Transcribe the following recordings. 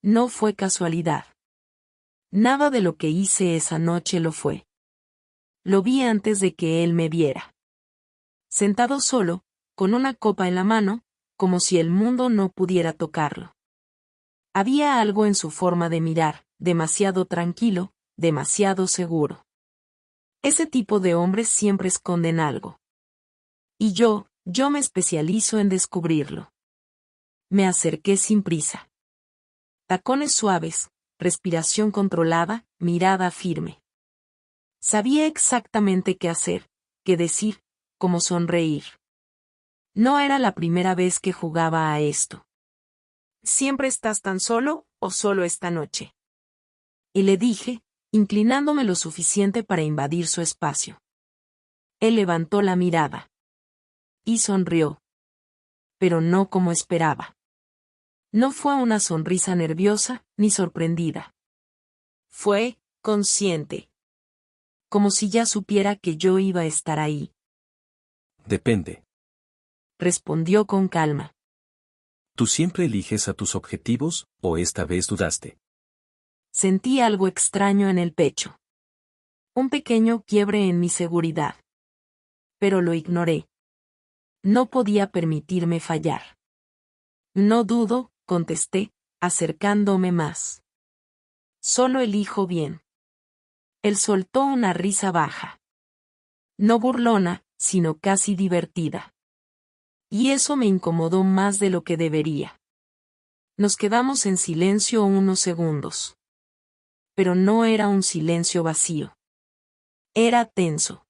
no fue casualidad. Nada de lo que hice esa noche lo fue. Lo vi antes de que él me viera. Sentado solo, con una copa en la mano, como si el mundo no pudiera tocarlo. Había algo en su forma de mirar, demasiado tranquilo, demasiado seguro. Ese tipo de hombres siempre esconden algo. Y yo me especializo en descubrirlo. Me acerqué sin prisa. Tacones suaves, respiración controlada, mirada firme. Sabía exactamente qué hacer, qué decir, cómo sonreír. No era la primera vez que jugaba a esto. ¿Siempre estás tan solo, o solo esta noche? Y le dije, inclinándome lo suficiente para invadir su espacio. Él levantó la mirada. Y sonrió. Pero no como esperaba. No fue una sonrisa nerviosa, ni sorprendida. Fue consciente. Como si ya supiera que yo iba a estar ahí. Depende. Respondió con calma. ¿Tú siempre eliges a tus objetivos, o esta vez dudaste? Sentí algo extraño en el pecho. Un pequeño quiebre en mi seguridad. Pero lo ignoré. No podía permitirme fallar. No dudo, contesté, acercándome más. Solo elijo bien. Él soltó una risa baja. No burlona, sino casi divertida. Y eso me incomodó más de lo que debería. Nos quedamos en silencio unos segundos. Pero no era un silencio vacío. Era tenso.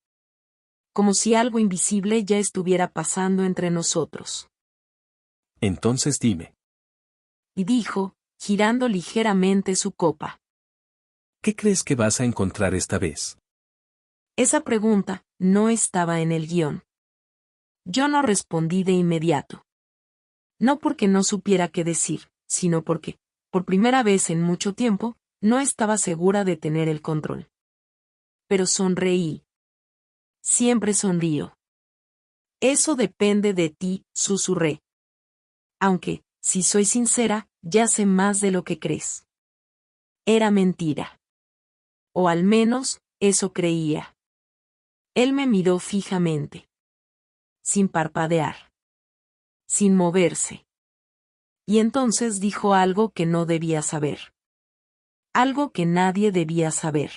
Como si algo invisible ya estuviera pasando entre nosotros. Entonces dime. Y dijo, girando ligeramente su copa. ¿Qué crees que vas a encontrar esta vez? Esa pregunta no estaba en el guión. Yo no respondí de inmediato. No porque no supiera qué decir, sino porque, por primera vez en mucho tiempo, no estaba segura de tener el control. Pero sonreí. Siempre sonrío. Eso depende de ti, susurré. Aunque, si soy sincera, ya sé más de lo que crees. Era mentira. O al menos, eso creía. Él me miró fijamente. Sin parpadear. Sin moverse. Y entonces dijo algo que no debía saber. Algo que nadie debía saber.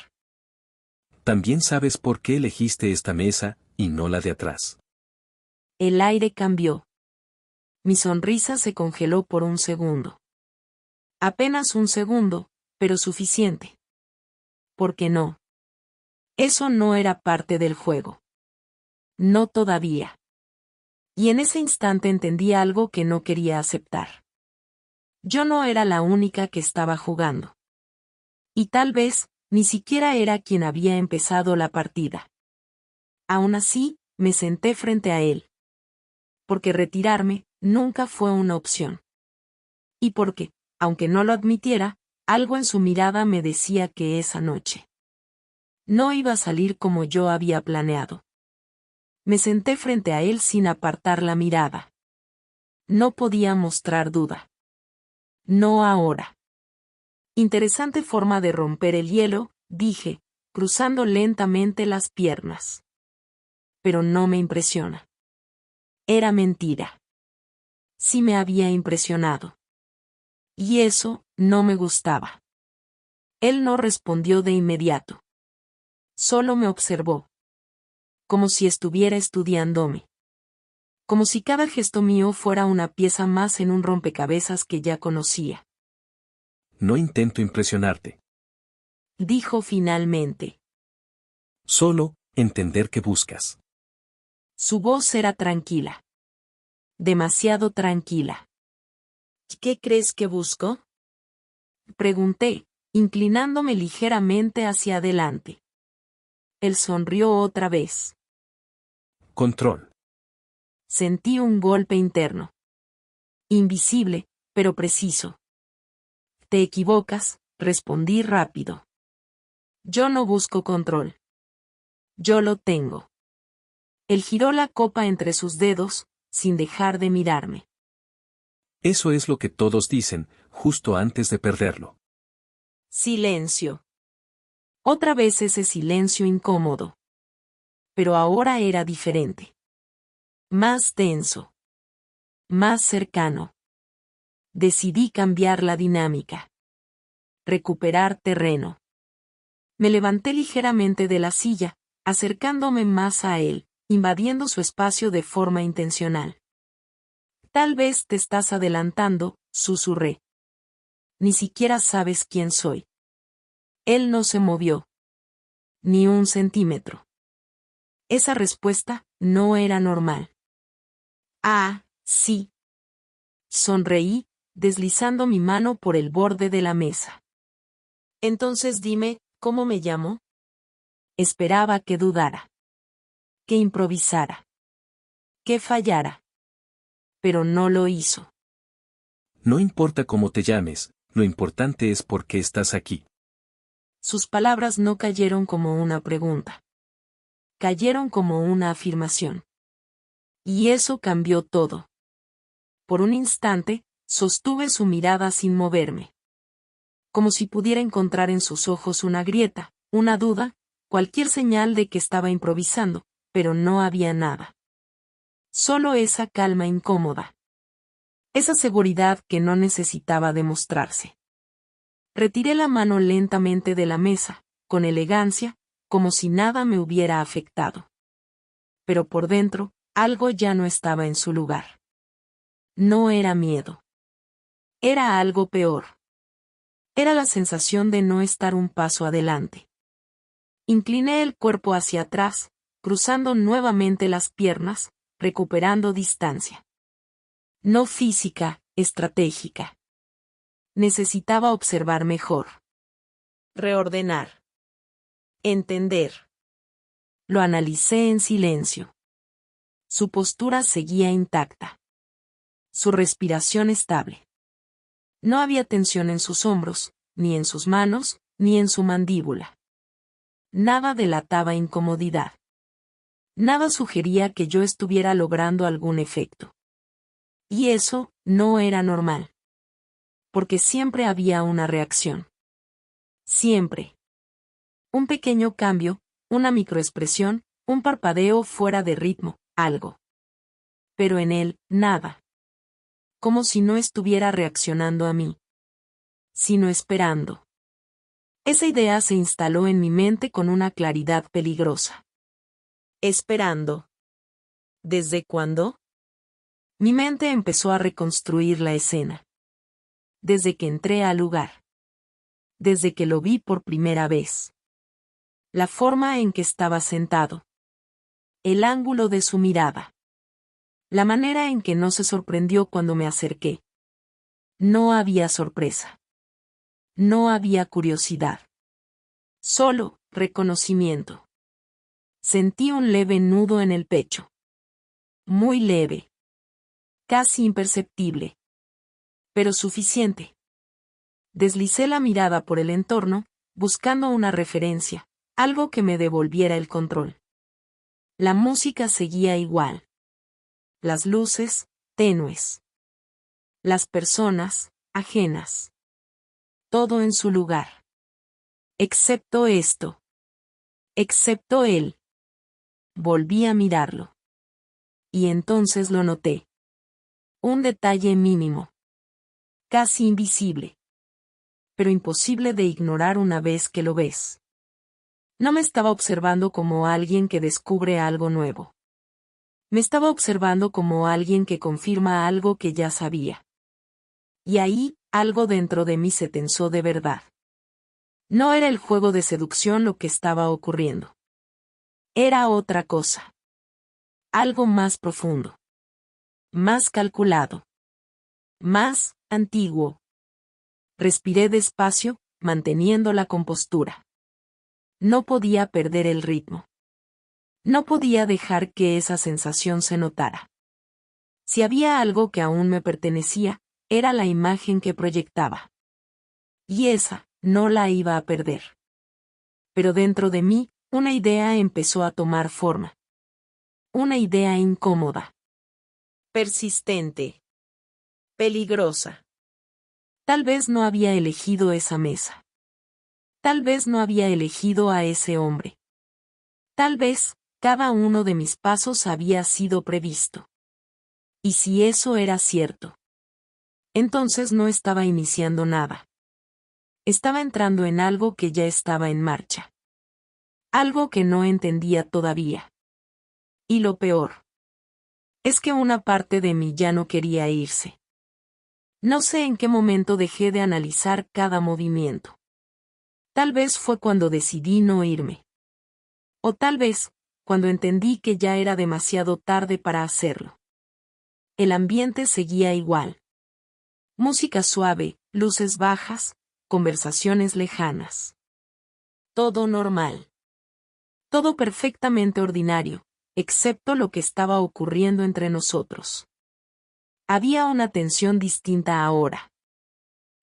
También sabes por qué elegiste esta mesa, y no la de atrás. El aire cambió. Mi sonrisa se congeló por un segundo. Apenas un segundo, pero suficiente. ¿Por qué no? Eso no era parte del juego. No todavía. Y en ese instante entendí algo que no quería aceptar. Yo no era la única que estaba jugando. Y tal vez, ni siquiera era quien había empezado la partida. Aún así, me senté frente a él. Porque retirarme nunca fue una opción. Y porque, aunque no lo admitiera, algo en su mirada me decía que esa noche no iba a salir como yo había planeado. Me senté frente a él sin apartar la mirada. No podía mostrar duda. No ahora. Interesante forma de romper el hielo, dije, cruzando lentamente las piernas. Pero no me impresiona. Era mentira. Sí me había impresionado. Y eso, no me gustaba. Él no respondió de inmediato. Solo me observó. Como si estuviera estudiándome. Como si cada gesto mío fuera una pieza más en un rompecabezas que ya conocía. No intento impresionarte. Dijo finalmente. Solo, entender qué buscas. Su voz era tranquila. Demasiado tranquila. ¿Qué crees que busco? Pregunté, inclinándome ligeramente hacia adelante. Él sonrió otra vez. Control. Sentí un golpe interno. Invisible, pero preciso. Te equivocas, respondí rápido. Yo no busco control. Yo lo tengo. Él giró la copa entre sus dedos, sin dejar de mirarme. Eso es lo que todos dicen, justo antes de perderlo. Silencio. Otra vez ese silencio incómodo. Pero ahora era diferente. Más tenso. Más cercano. Decidí cambiar la dinámica. Recuperar terreno. Me levanté ligeramente de la silla, acercándome más a él, invadiendo su espacio de forma intencional. Tal vez te estás adelantando, susurré. Ni siquiera sabes quién soy. Él no se movió. Ni un centímetro. Esa respuesta no era normal. Ah, sí. Sonreí, deslizando mi mano por el borde de la mesa. Entonces dime, ¿cómo me llamo? Esperaba que dudara. Que improvisara. Que fallara. Pero no lo hizo. No importa cómo te llames, lo importante es por qué estás aquí. Sus palabras no cayeron como una pregunta. Cayeron como una afirmación. Y eso cambió todo. Por un instante, sostuve su mirada sin moverme. Como si pudiera encontrar en sus ojos una grieta, una duda, cualquier señal de que estaba improvisando, pero no había nada. Solo esa calma incómoda. Esa seguridad que no necesitaba demostrarse. Retiré la mano lentamente de la mesa, con elegancia, como si nada me hubiera afectado. Pero por dentro, algo ya no estaba en su lugar. No era miedo. Era algo peor. Era la sensación de no estar un paso adelante. Incliné el cuerpo hacia atrás, cruzando nuevamente las piernas, recuperando distancia. No física, estratégica. Necesitaba observar mejor. Reordenar. Entender. Lo analicé en silencio. Su postura seguía intacta. Su respiración estable. No había tensión en sus hombros, ni en sus manos, ni en su mandíbula. Nada delataba incomodidad. Nada sugería que yo estuviera logrando algún efecto. Y eso no era normal. Porque siempre había una reacción. Siempre. Un pequeño cambio, una microexpresión, un parpadeo fuera de ritmo, algo. Pero en él, nada. Como si no estuviera reaccionando a mí. Sino esperando. Esa idea se instaló en mi mente con una claridad peligrosa. Esperando. ¿Desde cuándo? Mi mente empezó a reconstruir la escena. Desde que entré al lugar. Desde que lo vi por primera vez. La forma en que estaba sentado. El ángulo de su mirada. La manera en que no se sorprendió cuando me acerqué. No había sorpresa. No había curiosidad. Solo reconocimiento. Sentí un leve nudo en el pecho. Muy leve. Casi imperceptible. Pero suficiente. Deslicé la mirada por el entorno, buscando una referencia, algo que me devolviera el control. La música seguía igual. Las luces, tenues. Las personas, ajenas. Todo en su lugar. Excepto esto. Excepto él. Volví a mirarlo. Y entonces lo noté. Un detalle mínimo. Casi invisible. Pero imposible de ignorar una vez que lo ves. No me estaba observando como alguien que descubre algo nuevo. Me estaba observando como alguien que confirma algo que ya sabía. Y ahí, algo dentro de mí se tensó de verdad. No era el juego de seducción lo que estaba ocurriendo. Era otra cosa. Algo más profundo. Más calculado. Más antiguo. Respiré despacio, manteniendo la compostura. No podía perder el ritmo. No podía dejar que esa sensación se notara. Si había algo que aún me pertenecía, era la imagen que proyectaba. Y esa, no la iba a perder. Pero dentro de mí, una idea empezó a tomar forma. Una idea incómoda. Persistente. Peligrosa. Tal vez no había elegido esa mesa. Tal vez no había elegido a ese hombre. Tal vez, cada uno de mis pasos había sido previsto. Y si eso era cierto, entonces no estaba iniciando nada. Estaba entrando en algo que ya estaba en marcha. Algo que no entendía todavía. Y lo peor es que una parte de mí ya no quería irse. No sé en qué momento dejé de analizar cada movimiento. Tal vez fue cuando decidí no irme. O tal vez, cuando entendí que ya era demasiado tarde para hacerlo. El ambiente seguía igual. Música suave, luces bajas, conversaciones lejanas. Todo normal. Todo perfectamente ordinario, excepto lo que estaba ocurriendo entre nosotros. Había una tensión distinta ahora.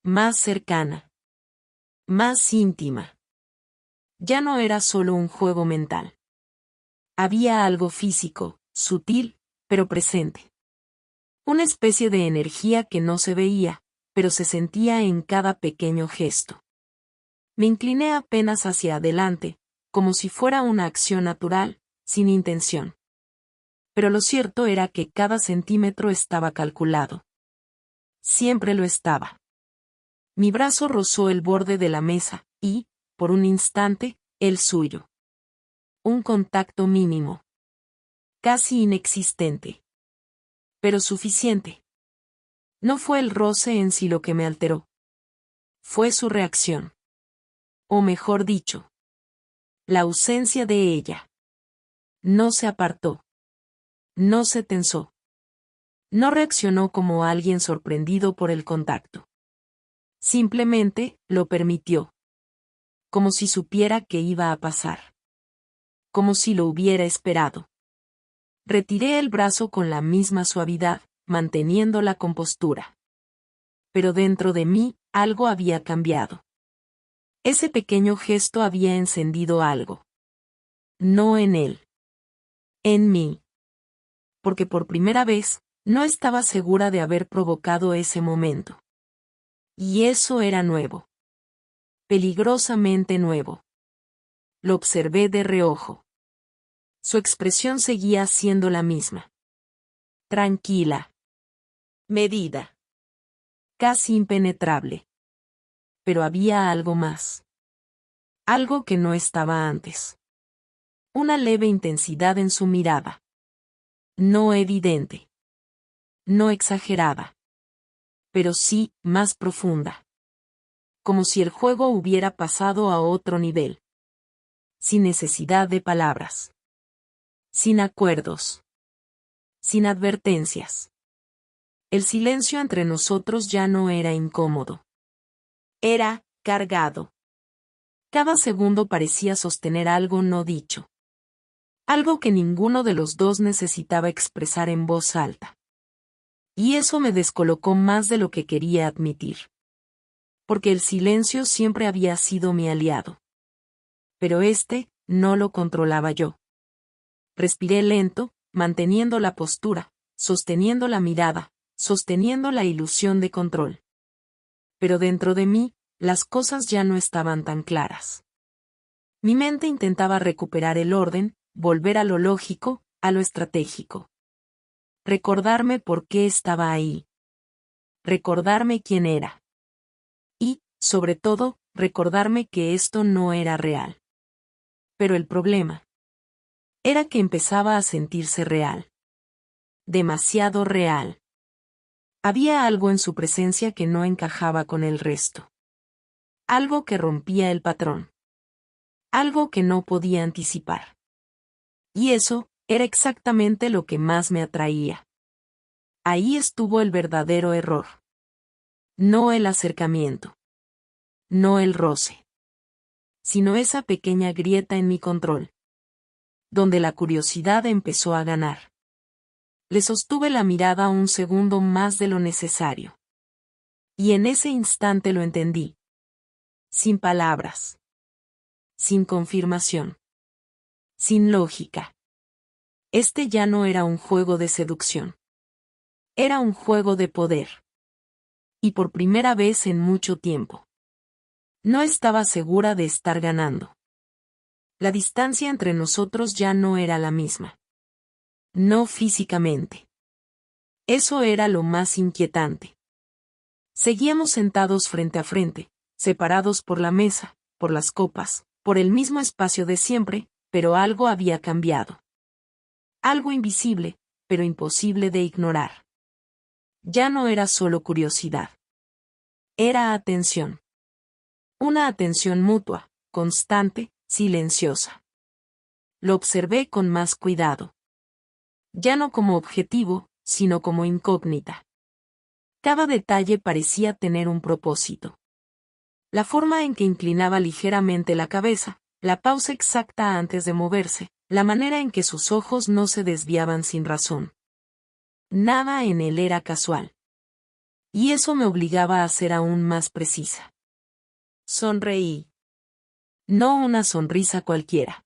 Más cercana. Más íntima. Ya no era solo un juego mental. Había algo físico, sutil, pero presente. Una especie de energía que no se veía, pero se sentía en cada pequeño gesto. Me incliné apenas hacia adelante, como si fuera una acción natural, sin intención. Pero lo cierto era que cada centímetro estaba calculado. Siempre lo estaba. Mi brazo rozó el borde de la mesa, y, por un instante, el suyo. Un contacto mínimo. Casi inexistente. Pero suficiente. No fue el roce en sí lo que me alteró. Fue su reacción. O mejor dicho, la ausencia de ella. No se apartó. No se tensó. No reaccionó como alguien sorprendido por el contacto. Simplemente, lo permitió. Como si supiera que iba a pasar. Como si lo hubiera esperado. Retiré el brazo con la misma suavidad, manteniendo la compostura. Pero dentro de mí, algo había cambiado. Ese pequeño gesto había encendido algo. No en él. En mí. Porque por primera vez, no estaba segura de haber provocado ese momento. Y eso era nuevo. Peligrosamente nuevo. Lo observé de reojo. Su expresión seguía siendo la misma. Tranquila. Medida. Casi impenetrable. Pero había algo más. Algo que no estaba antes. Una leve intensidad en su mirada. No evidente. No exagerada. Pero sí, más profunda. Como si el juego hubiera pasado a otro nivel. Sin necesidad de palabras. Sin acuerdos. Sin advertencias. El silencio entre nosotros ya no era incómodo. Era cargado. Cada segundo parecía sostener algo no dicho. Algo que ninguno de los dos necesitaba expresar en voz alta. Y eso me descolocó más de lo que quería admitir. Porque el silencio siempre había sido mi aliado. Pero no lo controlaba yo. Respiré lento, manteniendo la postura, sosteniendo la mirada, sosteniendo la ilusión de control. Pero dentro de mí, las cosas ya no estaban tan claras. Mi mente intentaba recuperar el orden, volver a lo lógico, a lo estratégico. Recordarme por qué estaba ahí. Recordarme quién era. Y, sobre todo, recordarme que esto no era real. Pero el problema era que empezaba a sentirse real. Demasiado real. Había algo en su presencia que no encajaba con el resto. Algo que rompía el patrón. Algo que no podía anticipar. Y eso era exactamente lo que más me atraía. Ahí estuvo el verdadero error. No el acercamiento. No el roce. Sino esa pequeña grieta en mi control. Donde la curiosidad empezó a ganar. Le sostuve la mirada un segundo más de lo necesario. Y en ese instante lo entendí. Sin palabras. Sin confirmación. Sin lógica. Este ya no era un juego de seducción. Era un juego de poder. Y por primera vez en mucho tiempo. No estaba segura de estar ganando. La distancia entre nosotros ya no era la misma. No físicamente. Eso era lo más inquietante. Seguíamos sentados frente a frente, separados por la mesa, por las copas, por el mismo espacio de siempre, pero algo había cambiado. Algo invisible, pero imposible de ignorar. Ya no era solo curiosidad. Era atención. Una atención mutua, constante, silenciosa. Lo observé con más cuidado. Ya no como objetivo, sino como incógnita. Cada detalle parecía tener un propósito. La forma en que inclinaba ligeramente la cabeza, la pausa exacta antes de moverse, la manera en que sus ojos no se desviaban sin razón. Nada en él era casual. Y eso me obligaba a ser aún más precisa. Sonreí. No una sonrisa cualquiera.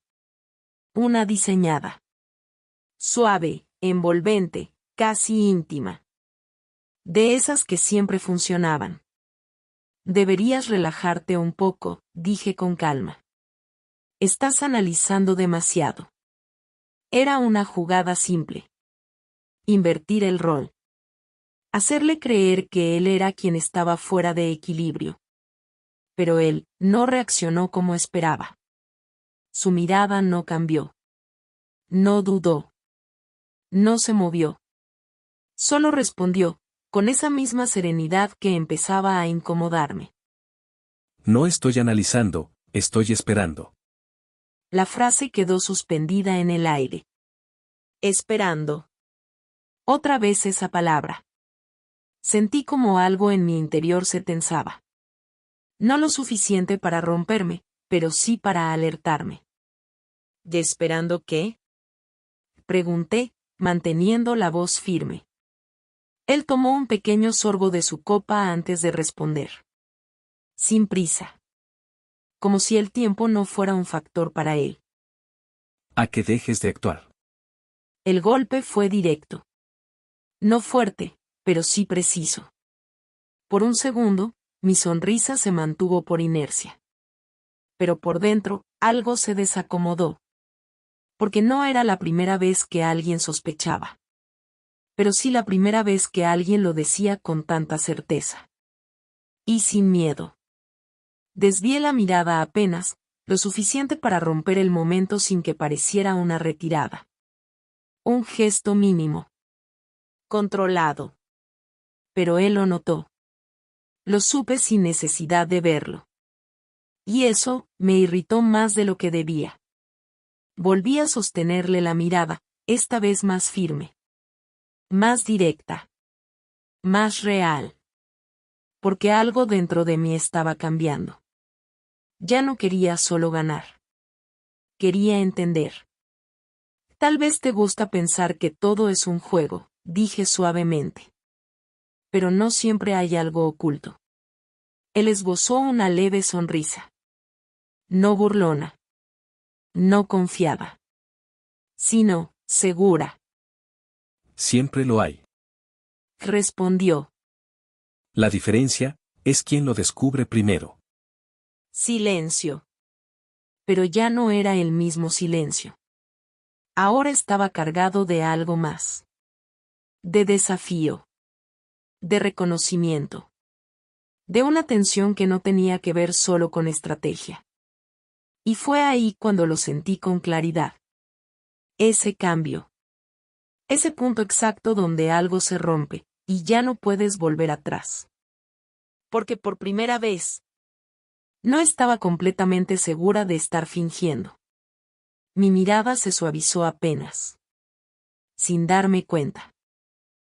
Una diseñada. Suave, envolvente, casi íntima. De esas que siempre funcionaban. Deberías relajarte un poco, dije con calma. Estás analizando demasiado. Era una jugada simple. Invertir el rol. Hacerle creer que él era quien estaba fuera de equilibrio. Pero él no reaccionó como esperaba. Su mirada no cambió. No dudó. No se movió. Solo respondió, con esa misma serenidad que empezaba a incomodarme. No estoy analizando, estoy esperando. La frase quedó suspendida en el aire. Esperando. Otra vez esa palabra. Sentí como algo en mi interior se tensaba. No lo suficiente para romperme, pero sí para alertarme. ¿Y esperando qué? Pregunté, manteniendo la voz firme. Él tomó un pequeño sorbo de su copa antes de responder. Sin prisa. Como si el tiempo no fuera un factor para él. A que dejes de actuar. El golpe fue directo. No fuerte, pero sí preciso. Por un segundo, mi sonrisa se mantuvo por inercia. Pero por dentro, algo se desacomodó. Porque no era la primera vez que alguien sospechaba. Pero sí la primera vez que alguien lo decía con tanta certeza. Y sin miedo. Desvié la mirada apenas, lo suficiente para romper el momento sin que pareciera una retirada. Un gesto mínimo. Controlado. Pero él lo notó. Lo supe sin necesidad de verlo. Y eso me irritó más de lo que debía. Volví a sostenerle la mirada, esta vez más firme. Más directa. Más real. Porque algo dentro de mí estaba cambiando. Ya no quería solo ganar. Quería entender. Tal vez te gusta pensar que todo es un juego, dije suavemente. Pero no siempre hay algo oculto. Él esbozó una leve sonrisa. No burlona. No confiada. Sino, segura. Siempre lo hay. Respondió. La diferencia es quien lo descubre primero. Silencio. Pero ya no era el mismo silencio. Ahora estaba cargado de algo más. De desafío. De reconocimiento. De una tensión que no tenía que ver solo con estrategia. Y fue ahí cuando lo sentí con claridad. Ese cambio. Ese punto exacto donde algo se rompe, y ya no puedes volver atrás. Porque por primera vez, no estaba completamente segura de estar fingiendo. Mi mirada se suavizó apenas. Sin darme cuenta.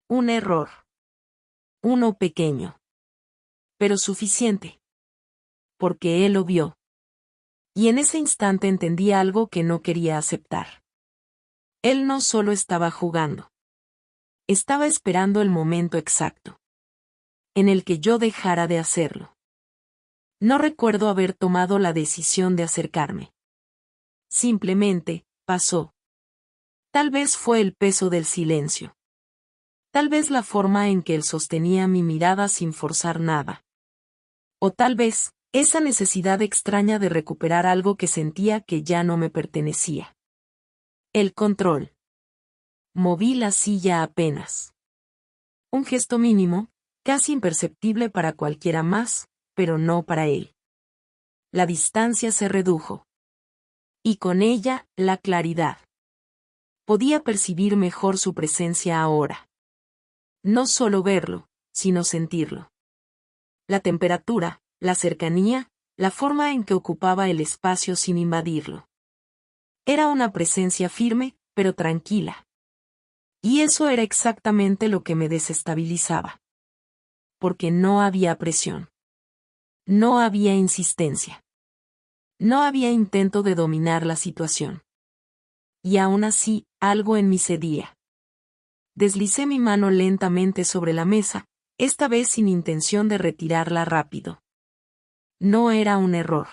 Un error. Uno pequeño. Pero suficiente. Porque él lo vio. Y en ese instante entendí algo que no quería aceptar. Él no solo estaba jugando. Estaba esperando el momento exacto. En el que yo dejara de hacerlo. No recuerdo haber tomado la decisión de acercarme. Simplemente, pasó. Tal vez fue el peso del silencio. Tal vez la forma en que él sostenía mi mirada sin forzar nada. O tal vez, esa necesidad extraña de recuperar algo que sentía que ya no me pertenecía. El control. Moví la silla apenas. Un gesto mínimo, casi imperceptible para cualquiera más, pero no para él. La distancia se redujo. Y con ella, la claridad. Podía percibir mejor su presencia ahora. No solo verlo, sino sentirlo. La temperatura, la cercanía, la forma en que ocupaba el espacio sin invadirlo. Era una presencia firme, pero tranquila. Y eso era exactamente lo que me desestabilizaba. Porque no había presión. No había insistencia. No había intento de dominar la situación. Y aún así, algo en mí cedía. Deslicé mi mano lentamente sobre la mesa, esta vez sin intención de retirarla rápido. No era un error.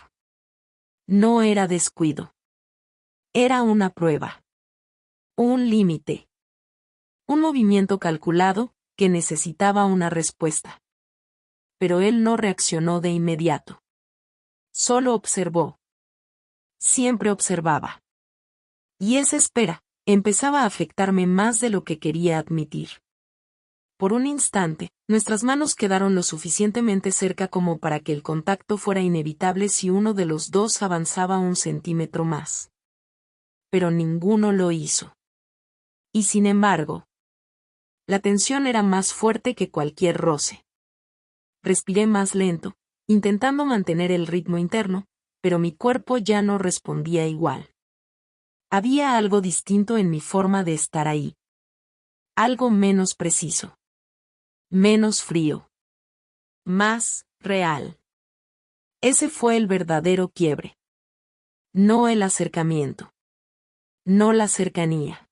No era descuido. Era una prueba. Un límite. Un movimiento calculado, que necesitaba una respuesta. Pero él no reaccionó de inmediato. Solo observó. Siempre observaba. Y esa espera empezaba a afectarme más de lo que quería admitir. Por un instante, nuestras manos quedaron lo suficientemente cerca como para que el contacto fuera inevitable si uno de los dos avanzaba un centímetro más. Pero ninguno lo hizo. Y sin embargo, la tensión era más fuerte que cualquier roce. Respiré más lento, intentando mantener el ritmo interno, pero mi cuerpo ya no respondía igual. Había algo distinto en mi forma de estar ahí. Algo menos preciso. Menos frío. Más real. Ese fue el verdadero quiebre. No el acercamiento. No la cercanía.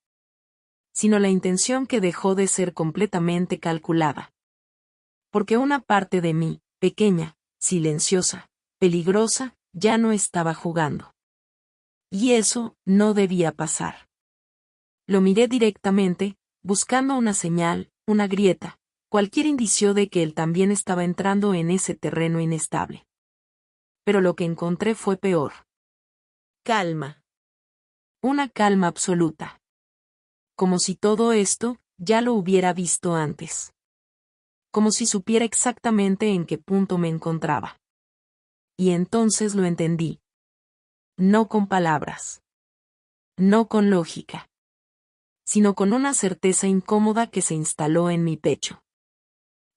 Sino la intención que dejó de ser completamente calculada. Porque una parte de mí, pequeña, silenciosa, peligrosa, ya no estaba jugando. Y eso no debía pasar. Lo miré directamente, buscando una señal, una grieta, cualquier indicio de que él también estaba entrando en ese terreno inestable. Pero lo que encontré fue peor. Calma. Una calma absoluta. Como si todo esto, ya lo hubiera visto antes. Como si supiera exactamente en qué punto me encontraba. Y entonces lo entendí. No con palabras. No con lógica. Sino con una certeza incómoda que se instaló en mi pecho.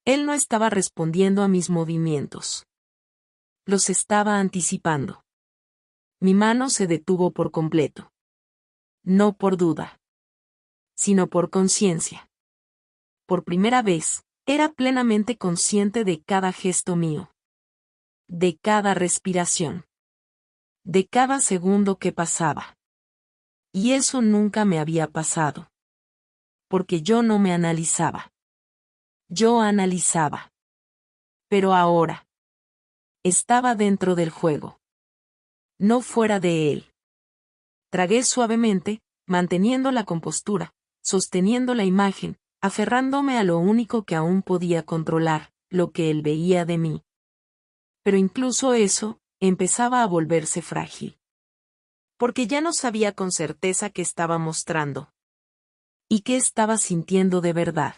Él no estaba respondiendo a mis movimientos. Los estaba anticipando. Mi mano se detuvo por completo. No por duda. Sino por conciencia. Por primera vez, era plenamente consciente de cada gesto mío. De cada respiración. De cada segundo que pasaba. Y eso nunca me había pasado. Porque yo no me analizaba. Yo analizaba. Pero ahora. Estaba dentro del juego. No fuera de él. Tragué suavemente, manteniendo la compostura, sosteniendo la imagen, aferrándome a lo único que aún podía controlar, lo que él veía de mí. Pero incluso eso, empezaba a volverse frágil. Porque ya no sabía con certeza qué estaba mostrando. Y qué estaba sintiendo de verdad.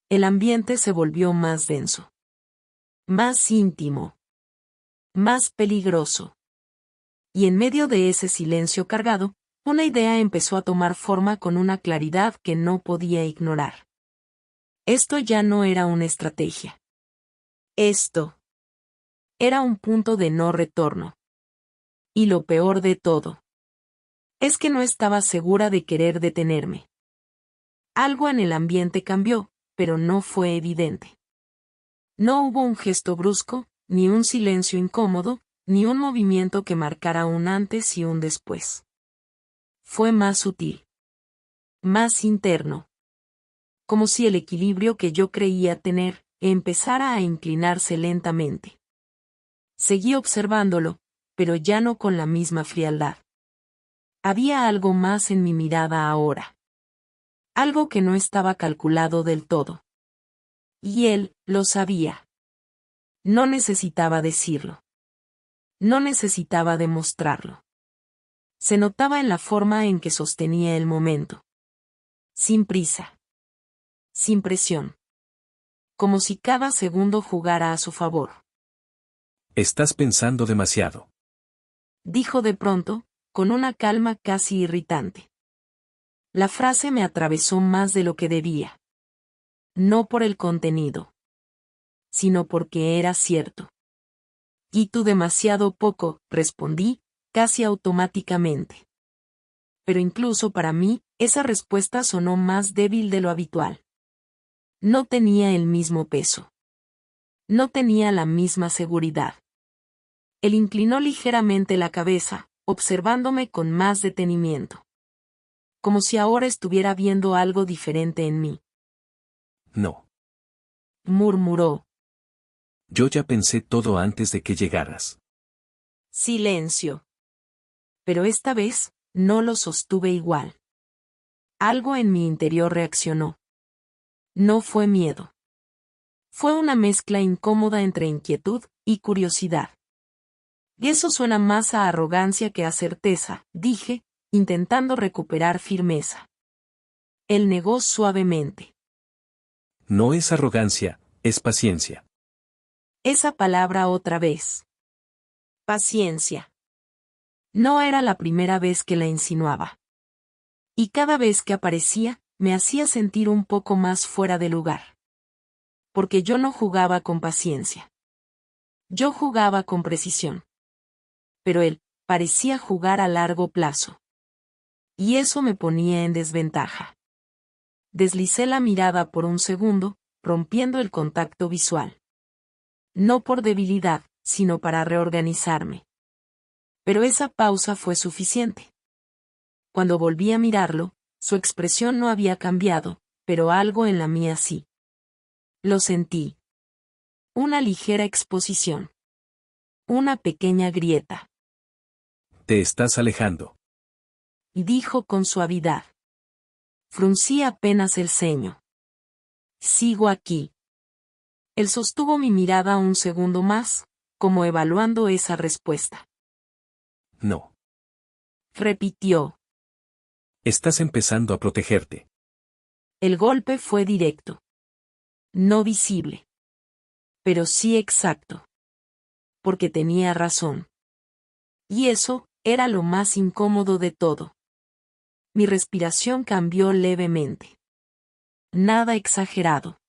El ambiente se volvió más denso. Más íntimo. Más peligroso. Y en medio de ese silencio cargado, una idea empezó a tomar forma con una claridad que no podía ignorar. Esto ya no era una estrategia. Esto era un punto de no retorno. Y lo peor de todo es que no estaba segura de querer detenerme. Algo en el ambiente cambió, pero no fue evidente. No hubo un gesto brusco, ni un silencio incómodo, ni un movimiento que marcara un antes y un después. Fue más sutil. Más interno. Como si el equilibrio que yo creía tener, empezara a inclinarse lentamente. Seguí observándolo, pero ya no con la misma frialdad. Había algo más en mi mirada ahora. Algo que no estaba calculado del todo. Y él lo sabía. No necesitaba decirlo. No necesitaba demostrarlo. Se notaba en la forma en que sostenía el momento. Sin prisa. Sin presión. Como si cada segundo jugara a su favor. Estás pensando demasiado. Dijo de pronto, con una calma casi irritante. La frase me atravesó más de lo que debía. No por el contenido, sino porque era cierto. Y tú demasiado poco, respondí, casi automáticamente. Pero incluso para mí, esa respuesta sonó más débil de lo habitual. No tenía el mismo peso. No tenía la misma seguridad. Él inclinó ligeramente la cabeza, observándome con más detenimiento. Como si ahora estuviera viendo algo diferente en mí. No. Murmuró. Yo ya pensé todo antes de que llegaras. Silencio. Pero esta vez, no lo sostuve igual. Algo en mi interior reaccionó. No fue miedo. Fue una mezcla incómoda entre inquietud y curiosidad. Y eso suena más a arrogancia que a certeza, dije, intentando recuperar firmeza. Él negó suavemente. No es arrogancia, es paciencia. Esa palabra otra vez. Paciencia. No era la primera vez que la insinuaba. Y cada vez que aparecía, me hacía sentir un poco más fuera de lugar. Porque yo no jugaba con paciencia. Yo jugaba con precisión. Pero él parecía jugar a largo plazo. Y eso me ponía en desventaja. Deslicé la mirada por un segundo, rompiendo el contacto visual. No por debilidad, sino para reorganizarme. Pero esa pausa fue suficiente. Cuando volví a mirarlo, su expresión no había cambiado, pero algo en la mía sí. Lo sentí. Una ligera exposición. Una pequeña grieta. Te estás alejando. Dijo con suavidad. Fruncí apenas el ceño. Sigo aquí. Él sostuvo mi mirada un segundo más, como evaluando esa respuesta. No. Repitió. Estás empezando a protegerte. El golpe fue directo. No visible. Pero sí exacto. Porque tenía razón. Y eso era lo más incómodo de todo. Mi respiración cambió levemente. Nada exagerado.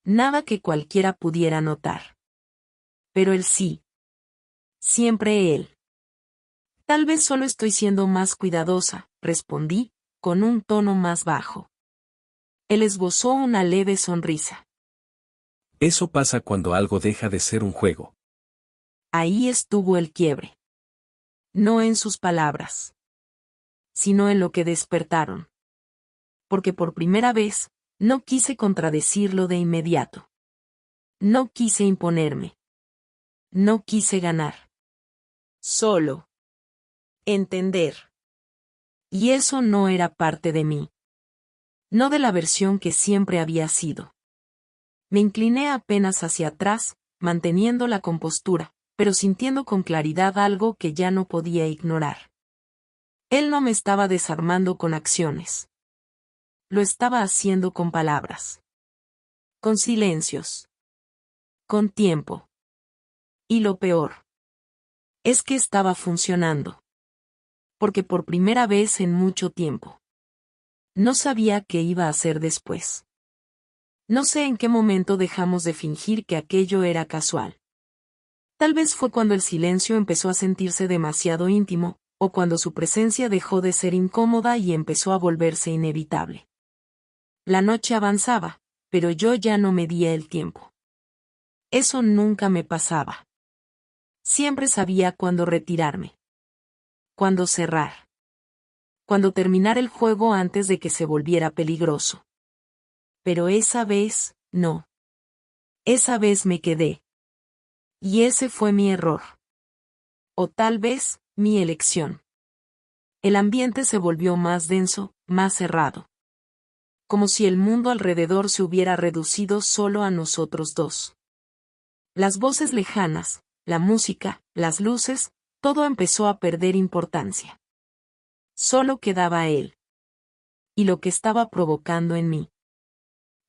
Nada que cualquiera pudiera notar. Pero él sí. Siempre él. Tal vez solo estoy siendo más cuidadosa, respondí, con un tono más bajo. Él esbozó una leve sonrisa. Eso pasa cuando algo deja de ser un juego. Ahí estuvo el quiebre. No en sus palabras, sino en lo que despertaron. Porque por primera vez, no quise contradecirlo de inmediato. No quise imponerme. No quise ganar. Solo entender. Y eso no era parte de mí. No de la versión que siempre había sido. Me incliné apenas hacia atrás, manteniendo la compostura, pero sintiendo con claridad algo que ya no podía ignorar. Él no me estaba desarmando con acciones. Lo estaba haciendo con palabras. Con silencios. Con tiempo. Y lo peor. Es que estaba funcionando. Porque por primera vez en mucho tiempo. No sabía qué iba a hacer después. No sé en qué momento dejamos de fingir que aquello era casual. Tal vez fue cuando el silencio empezó a sentirse demasiado íntimo, o cuando su presencia dejó de ser incómoda y empezó a volverse inevitable. La noche avanzaba, pero yo ya no medía el tiempo. Eso nunca me pasaba. Siempre sabía cuándo retirarme. Cuándo cerrar. Cuándo terminar el juego antes de que se volviera peligroso. Pero esa vez, no. Esa vez me quedé. Y ese fue mi error. O tal vez, mi elección. El ambiente se volvió más denso, más cerrado. como si el mundo alrededor se hubiera reducido solo a nosotros dos. Las voces lejanas, la música, las luces, todo empezó a perder importancia. Solo quedaba él. Y lo que estaba provocando en mí.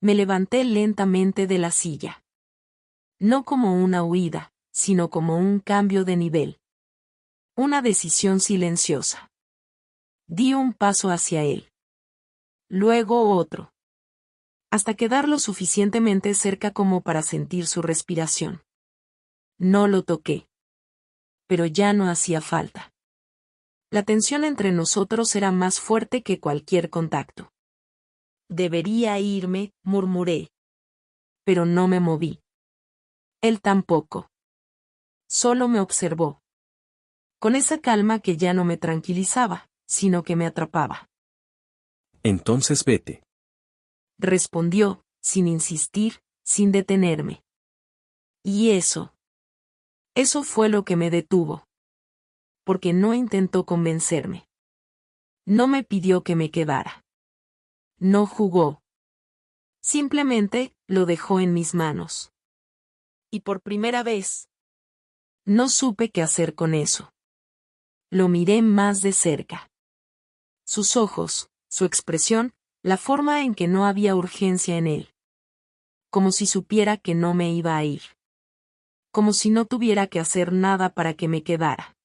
Me levanté lentamente de la silla. No como una huida, sino como un cambio de nivel. Una decisión silenciosa. Di un paso hacia él. Luego otro. Hasta quedar lo suficientemente cerca como para sentir su respiración. No lo toqué. Pero ya no hacía falta. La tensión entre nosotros era más fuerte que cualquier contacto. Debería irme, murmuré. Pero no me moví. Él tampoco. Solo me observó. Con esa calma que ya no me tranquilizaba, sino que me atrapaba. Entonces vete. Respondió, sin insistir, sin detenerme. Y eso fue lo que me detuvo. Porque no intentó convencerme. No me pidió que me quedara. No jugó. Simplemente, lo dejó en mis manos. Y por primera vez, no supe qué hacer con eso. Lo miré más de cerca. Sus ojos, su expresión, la forma en que no había urgencia en él. Como si supiera que no me iba a ir. Como si no tuviera que hacer nada para que me quedara.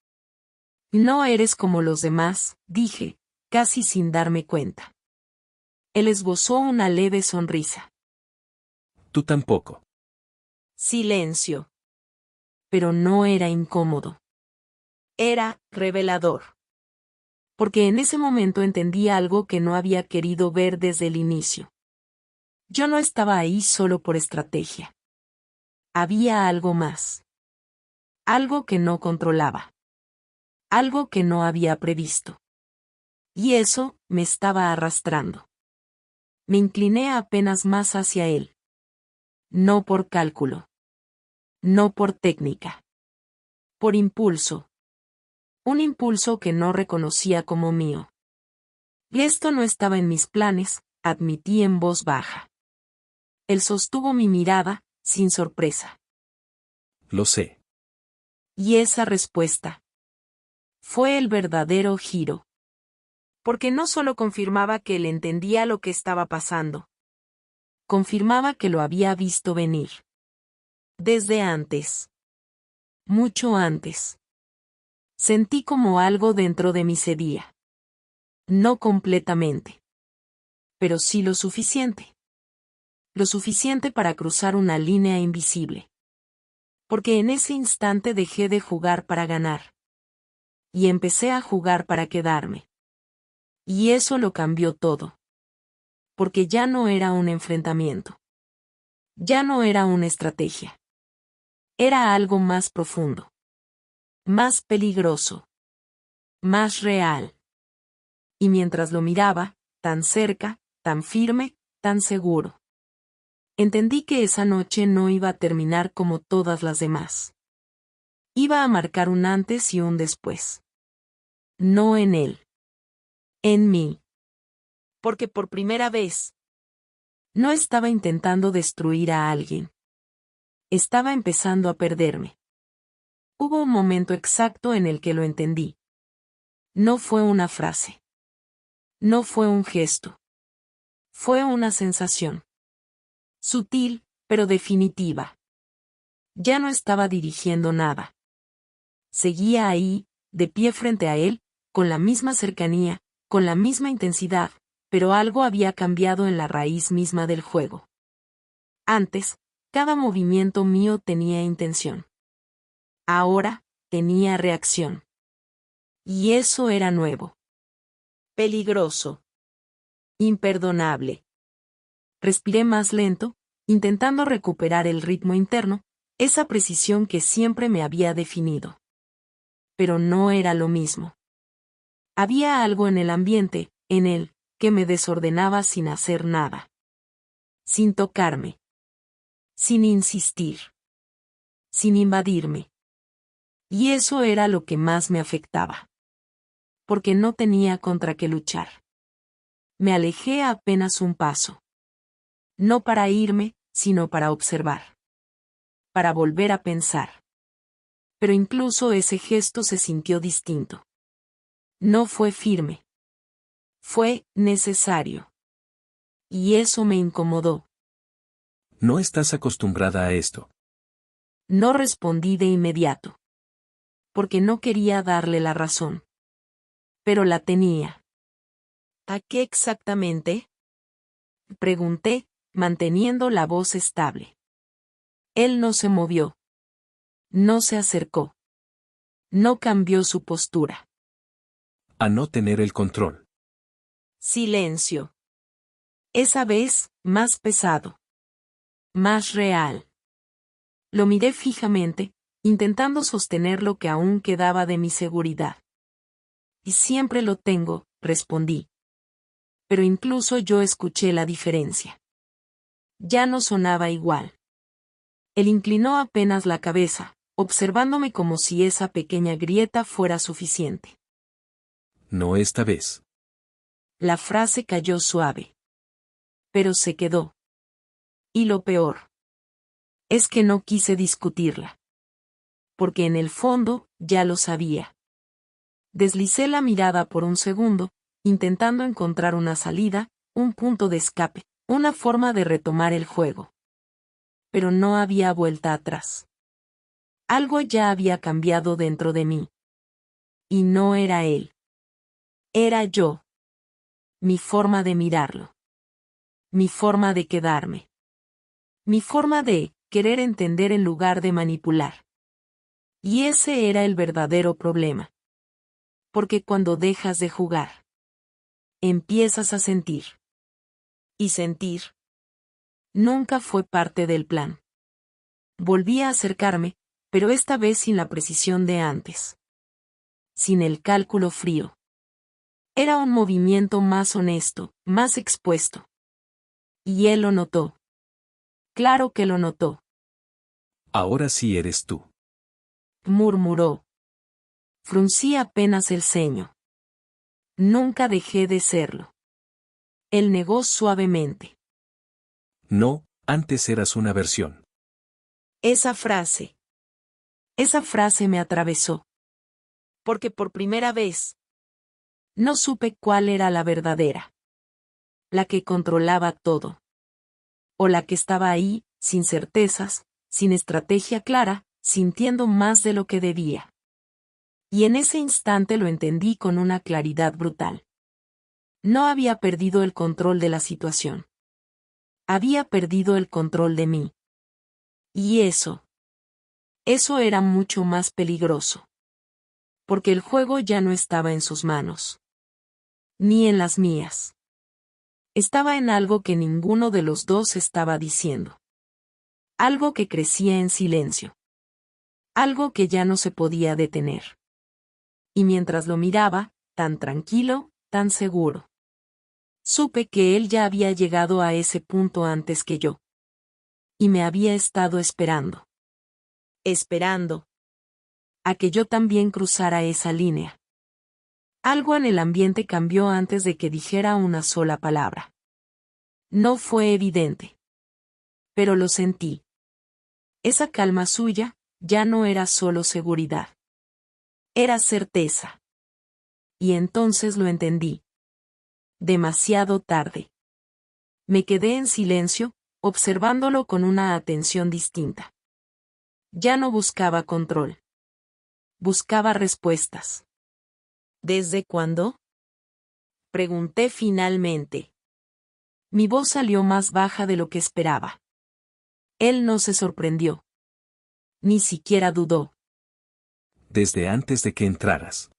No eres como los demás, dije, casi sin darme cuenta. Él esbozó una leve sonrisa. Tú tampoco. Silencio. Pero no era incómodo. Era revelador. Porque en ese momento entendí algo que no había querido ver desde el inicio. Yo no estaba ahí solo por estrategia. Había algo más. Algo que no controlaba. Algo que no había previsto. Y eso me estaba arrastrando. Me incliné apenas más hacia él. No por cálculo. No por técnica. Por impulso. Un impulso que no reconocía como mío. Y esto no estaba en mis planes, admití en voz baja. Él sostuvo mi mirada, sin sorpresa. Lo sé. Y esa respuesta fue el verdadero giro. Porque no solo confirmaba que él entendía lo que estaba pasando. Confirmaba que lo había visto venir. Desde antes. Mucho antes. Sentí como algo dentro de mí cedía. No completamente. Pero sí lo suficiente. Lo suficiente para cruzar una línea invisible. Porque en ese instante dejé de jugar para ganar. Y empecé a jugar para quedarme. Y eso lo cambió todo. Porque ya no era un enfrentamiento. Ya no era una estrategia. Era algo más profundo. Más peligroso. Más real. Y mientras lo miraba, tan cerca, tan firme, tan seguro. Entendí que esa noche no iba a terminar como todas las demás. Iba a marcar un antes y un después. No en él. En mí. Porque por primera vez, no estaba intentando destruir a alguien. Estaba empezando a perderme. Hubo un momento exacto en el que lo entendí. No fue una frase. No fue un gesto. Fue una sensación. Sutil, pero definitiva. Ya no estaba dirigiendo nada. Seguía ahí, de pie frente a él, con la misma cercanía, con la misma intensidad, pero algo había cambiado en la raíz misma del juego. Antes, cada movimiento mío tenía intención. Ahora, tenía reacción. Y eso era nuevo. Peligroso. Imperdonable. Respiré más lento, intentando recuperar el ritmo interno, esa precisión que siempre me había definido. Pero no era lo mismo. Había algo en el ambiente, en él, que me desordenaba sin hacer nada. Sin tocarme. Sin insistir. Sin invadirme. Y eso era lo que más me afectaba. Porque no tenía contra qué luchar. Me alejé a apenas un paso. No para irme, sino para observar. Para volver a pensar. Pero incluso ese gesto se sintió distinto. No fue firme. Fue necesario. Y eso me incomodó. No estás acostumbrada a esto. No respondí de inmediato. Porque no quería darle la razón. Pero la tenía. ¿A qué exactamente? Pregunté, manteniendo la voz estable. Él no se movió. No se acercó. No cambió su postura. A no tener el control. Silencio. Esa vez, más pesado. Más real. Lo miré fijamente, intentando sostener lo que aún quedaba de mi seguridad. Y siempre lo tengo, respondí. Pero incluso yo escuché la diferencia. Ya no sonaba igual. Él inclinó apenas la cabeza, observándome como si esa pequeña grieta fuera suficiente. No esta vez. La frase cayó suave. Pero se quedó. Y lo peor. Es que no quise discutirla. Porque en el fondo, ya lo sabía. Deslicé la mirada por un segundo, intentando encontrar una salida, un punto de escape, una forma de retomar el juego. Pero no había vuelta atrás. Algo ya había cambiado dentro de mí. Y no era él. Era yo. Mi forma de mirarlo. Mi forma de quedarme. Mi forma de querer entender en lugar de manipular. Y ese era el verdadero problema. Porque cuando dejas de jugar, empiezas a sentir. Y sentir nunca fue parte del plan. Volví a acercarme, pero esta vez sin la precisión de antes. Sin el cálculo frío. Era un movimiento más honesto, más expuesto. Y él lo notó. Claro que lo notó. Ahora sí eres tú. Murmuró. Fruncí apenas el ceño. Nunca dejé de serlo. Él negó suavemente. No, antes eras una versión. Esa frase me atravesó. Porque por primera vez, no supe cuál era la verdadera. La que controlaba todo. O la que estaba ahí, sin certezas, sin estrategia clara, sintiendo más de lo que debía. Y en ese instante lo entendí con una claridad brutal. No había perdido el control de la situación. Había perdido el control de mí. Y eso era mucho más peligroso. Porque el juego ya no estaba en sus manos. Ni en las mías. Estaba en algo que ninguno de los dos estaba diciendo. Algo que crecía en silencio. Algo que ya no se podía detener. Y mientras lo miraba, tan tranquilo, tan seguro, supe que él ya había llegado a ese punto antes que yo. Y me había estado esperando. Esperando. A que yo también cruzara esa línea. Algo en el ambiente cambió antes de que dijera una sola palabra. No fue evidente. Pero lo sentí. Esa calma suya, ya no era solo seguridad. Era certeza. Y entonces lo entendí. Demasiado tarde. Me quedé en silencio, observándolo con una atención distinta. Ya no buscaba control. Buscaba respuestas. ¿Desde cuándo? Pregunté finalmente. Mi voz salió más baja de lo que esperaba. Él no se sorprendió. Ni siquiera dudó. Desde antes de que entraras.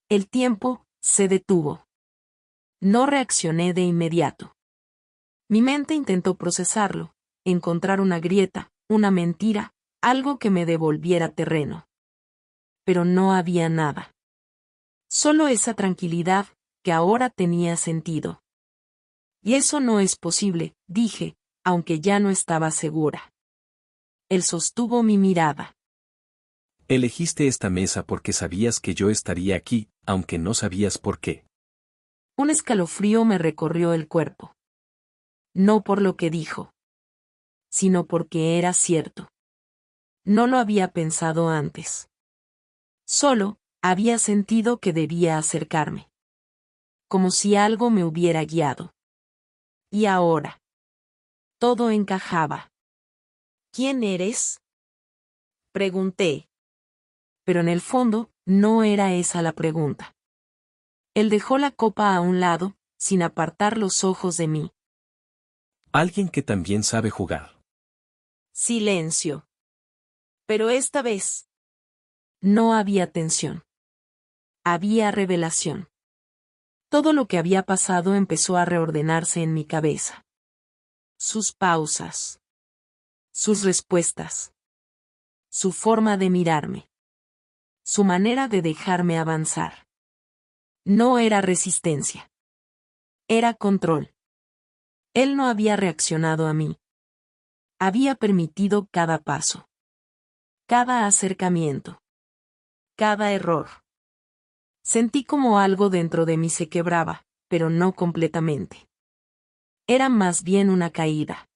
El tiempo se detuvo. No reaccioné de inmediato. Mi mente intentó procesarlo, encontrar una grieta, una mentira, algo que me devolviera terreno. Pero no había nada. Solo esa tranquilidad, que ahora tenía sentido. Y eso no es posible, dije, aunque ya no estaba segura. Él sostuvo mi mirada. Elegiste esta mesa porque sabías que yo estaría aquí, aunque no sabías por qué. Un escalofrío me recorrió el cuerpo. No por lo que dijo, sino porque era cierto. No lo había pensado antes. Solo, había sentido que debía acercarme. Como si algo me hubiera guiado. Y ahora. Todo encajaba. ¿Quién eres? Pregunté. Pero en el fondo, no era esa la pregunta. Él dejó la copa a un lado, sin apartar los ojos de mí. Alguien que también sabe jugar. Silencio. Pero esta vez, no había tensión. Había revelación. Todo lo que había pasado empezó a reordenarse en mi cabeza. Sus pausas. Sus respuestas. Su forma de mirarme. Su manera de dejarme avanzar. No era resistencia. Era control. Él no había reaccionado a mí. Había permitido cada paso. Cada acercamiento. Cada error. Sentí como algo dentro de mí se quebraba, pero no completamente. Era más bien una caída.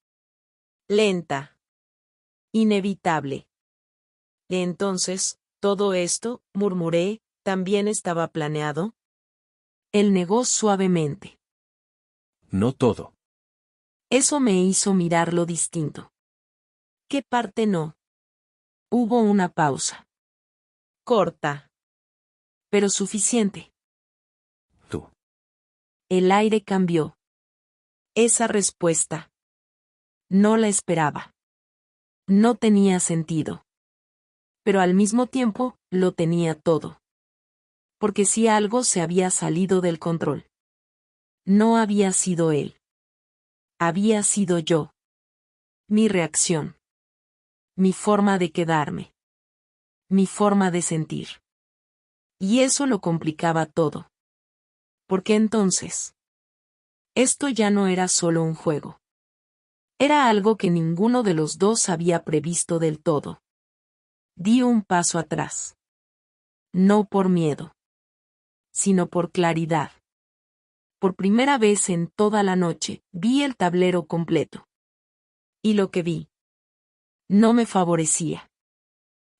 Lenta. Inevitable. Entonces, todo esto, murmuré, ¿también estaba planeado? Él negó suavemente. No todo. Eso me hizo mirarlo distinto. ¿Qué parte no? Hubo una pausa. Corta. Pero suficiente. Tú. El aire cambió. Esa respuesta. No la esperaba. No tenía sentido. Pero al mismo tiempo, lo tenía todo. Porque si algo se había salido del control. No había sido él. Había sido yo. Mi reacción. Mi forma de quedarme. Mi forma de sentir. Y eso lo complicaba todo. Porque entonces, esto ya no era solo un juego. Era algo que ninguno de los dos había previsto del todo. Di un paso atrás. No por miedo, sino por claridad. Por primera vez en toda la noche, vi el tablero completo. Y lo que vi no me favorecía.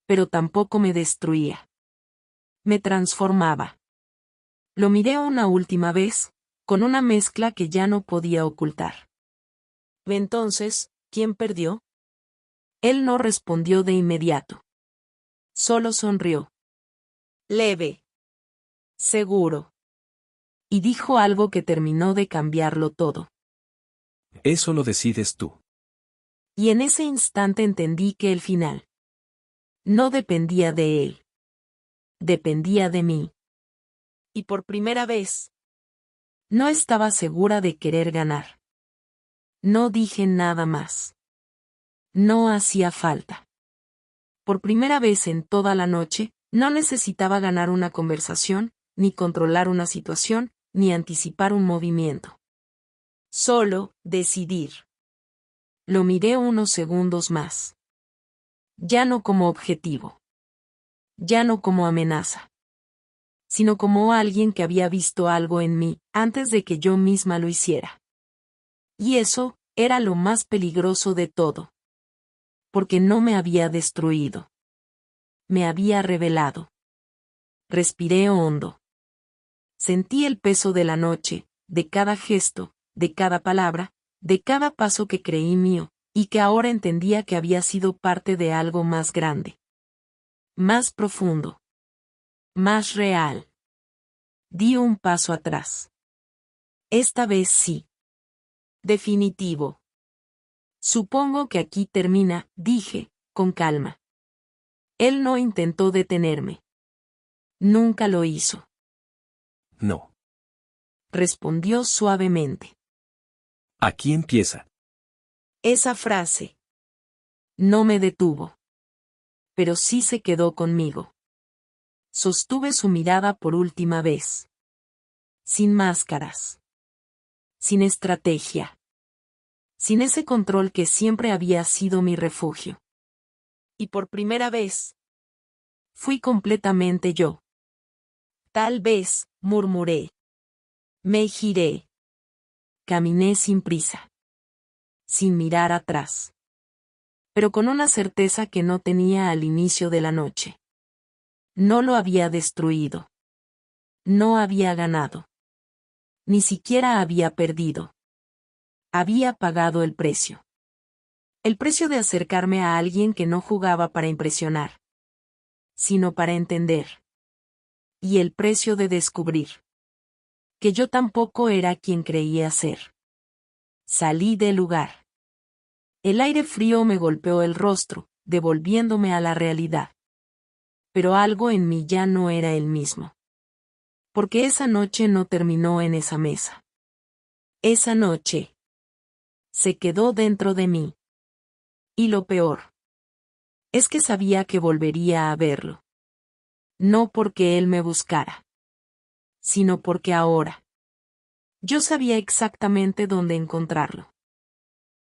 Pero tampoco me destruía. Me transformaba. Lo miré una última vez, con una mezcla que ya no podía ocultar. Entonces, ¿quién perdió? Él no respondió de inmediato. Solo sonrió. Leve. Seguro. Y dijo algo que terminó de cambiarlo todo. Eso lo decides tú. Y en ese instante entendí que el final no dependía de él. Dependía de mí. Y por primera vez, no estaba segura de querer ganar. No dije nada más. No hacía falta. Por primera vez en toda la noche, no necesitaba ganar una conversación, ni controlar una situación, ni anticipar un movimiento. Solo, decidir. Lo miré unos segundos más. Ya no como objetivo. Ya no como amenaza. Sino como alguien que había visto algo en mí, antes de que yo misma lo hiciera. Y eso, era lo más peligroso de todo. Porque no me había destruido. Me había revelado. Respiré hondo. Sentí el peso de la noche, de cada gesto, de cada palabra, de cada paso que creí mío, y que ahora entendía que había sido parte de algo más grande. Más profundo. Más real. Di un paso atrás. Esta vez sí. Definitivo. Supongo que aquí termina, dije, con calma. Él no intentó detenerme. Nunca lo hizo. No. Respondió suavemente. Aquí empieza. Esa frase. No me detuvo. Pero sí se quedó conmigo. Sostuve su mirada por última vez. Sin máscaras. Sin estrategia. Sin ese control que siempre había sido mi refugio. Y por primera vez, fui completamente yo. Tal vez, murmuré. Me giré. Caminé sin prisa. Sin mirar atrás. Pero con una certeza que no tenía al inicio de la noche. No lo había destruido. No había ganado. Ni siquiera había perdido. Había pagado el precio. El precio de acercarme a alguien que no jugaba para impresionar, sino para entender. Y el precio de descubrir que yo tampoco era quien creía ser. Salí del lugar. El aire frío me golpeó el rostro, devolviéndome a la realidad. Pero algo en mí ya no era el mismo. Porque esa noche no terminó en esa mesa. Esa noche se quedó dentro de mí. Y lo peor es que sabía que volvería a verlo. No porque él me buscara, sino porque ahora yo sabía exactamente dónde encontrarlo.